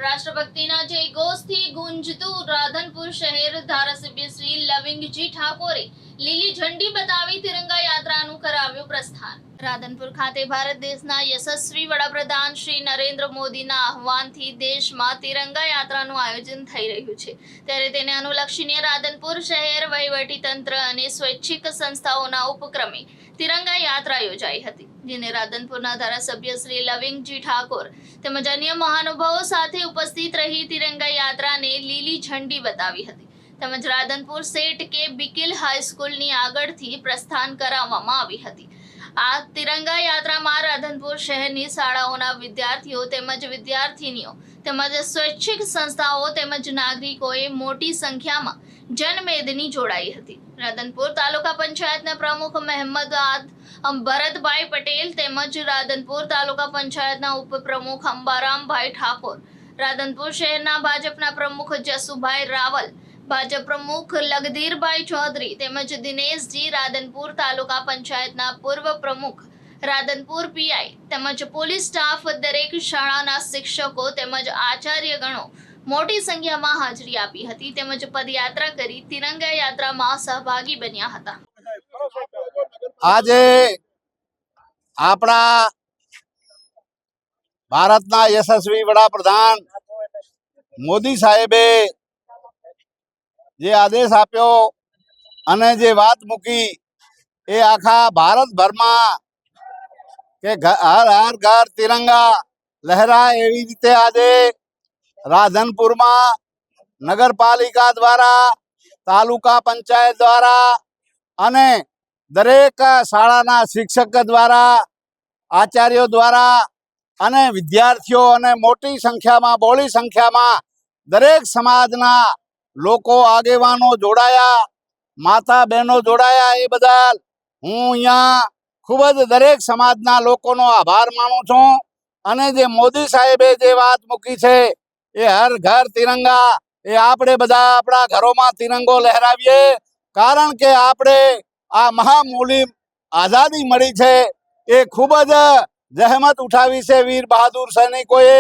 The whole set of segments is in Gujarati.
રાષ્ટ્રભક્તિના જયઘોષથી ગુંજતું રાધનપુર શહેર ધારાસભ્ય શ્રી લવિંગજી ઠાકોરે લીલી ઝંડી બતાવી તિરંગા યાત્રાનું કરાવ્યું પ્રસ્થાન। રાધનપુર ખાતે ભારત દેશના યશસ્વી વડાપ્રધાન શ્રી નરેન્દ્ર મોદીના આહવાનથી દેશમાં તિરંગા યાત્રાનું આયોજન થઈ રહ્યું છે, ત્યારે તેને અનુલક્ષીને રાધનપુર શહેર વહીવટીતંત્ર અને સ્વૈચ્છિક સંસ્થાઓના ઉપક્રમે તિરંગા યાત્રા યોજાઈ હતી, જેને રાધનપુરના ધારાસભ્ય શ્રી લવિંગજી ઠાકોર તેમજ અન્ય મહાનુભાવો સાથે ઉપસ્થિત રહી તિરંગા યાત્રાને લીલી ઝંડી બતાવી હતી, તેમજ રાધનપુર સેટ કે બિકિલ હાઈસ્કૂલની આગળથી પ્રસ્થાન કરાવવામાં આવી હતી। આ તિરંગા યાત્રામાં રાધનપુર શહેરની શાળાઓના વિદ્યાર્થીઓ તેમજ વિદ્યાર્થીનીઓ તેમજ સ્વૈચ્છિક સંસ્થાઓ તેમજ નાગરિકોએ મોટી સંખ્યામાં જનમેદની જોડાઈ હતી। રાધનપુર તાલુકા પંચાયતના પ્રમુખ મહેમદાદ ભરતભાઈ પટેલ તેમજ રાધનપુર તાલુકા પંચાયતના ઉપપ્રમુખ અંબારામભાઈ ઠાકોર, રાધનપુર શહેરના ભાજપના પ્રમુખ જસુભાઈ રાવલ, ભાજપ પ્રમુખ લગધીરભાઈ ચૌધરી તેમજ દિનેશજી, રાધનપુર તાલુકા પંચાયતના પૂર્વ પ્રમુખ, રાધનપુર પીઆઈ તેમજ પોલીસ સ્ટાફ, દરેક શાળાના શિક્ષકો તેમજ આચાર્યગણો મોટી સંખ્યામાં હાજરી આપી હતી તેમજ પદયાત્રા કરી તિરંગા યાત્રામાં સહભાગી બન્યા હતા। આજે આપણા ભારતના યશસ્વી વડાપ્રધાન મોદી સાહેબે જે આદેશ આપ્યો અને જે વાત મૂકી એ આખા ભારતભરમાં કે હર હર ઘર તિરંગા લહેરાય એવી રીતે આજે રાધનપુરમાં નગરપાલિકા દ્વારા, તાલુકા પંચાયત દ્વારા અને દરેક શાળાના શિક્ષક દ્વારા, આચાર્યો દ્વારા અને વિદ્યાર્થીઓ અને મોટી સંખ્યામાં, બહોળી સંખ્યામાં દરેક સમાજના લોકો, આગેવાનો જોડાયા, માતા બહેનો જોડાયા। એ બદલ હું અહીંયા ખૂબ જ દરેક સમાજના લોકોનો આભાર માનું છું। અને જે મોદી સાહેબે જે વાત મૂકી છે એ હર ઘર તિરંગા, એ આપણે બધા આપણા ઘરોમાં તિરંગો લહેરાવીએ, કારણ કે આપણે આ મહામૂલી આઝાદી મળી છે એ ખૂબ જ જહેમત ઉઠાવી છે વીર બહાદુર સૈનિકોએ।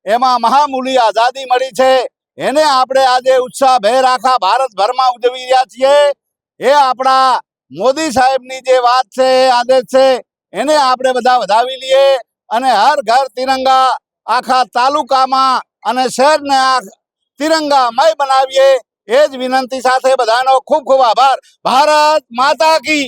એમાં મહામૂલી આઝાદી મળી છે, એને આપણે આજે ઉત્સાહભેર આખા ભારતભરમાં ઉજવી રહ્યા છીએ। એ આપણા મોદી સાહેબની જે વાત છે, એ આદેશ છે, એને આપણે બધા વધાવી લઈએ અને હર ઘર તિરંગા આખા તાલુકામાં અને શહેરને આ તિરંગામય બનાવીએ। એ જ વિનંતી સાથે બધાનો ખૂબ ખૂબ આભાર। ભારત માતા કી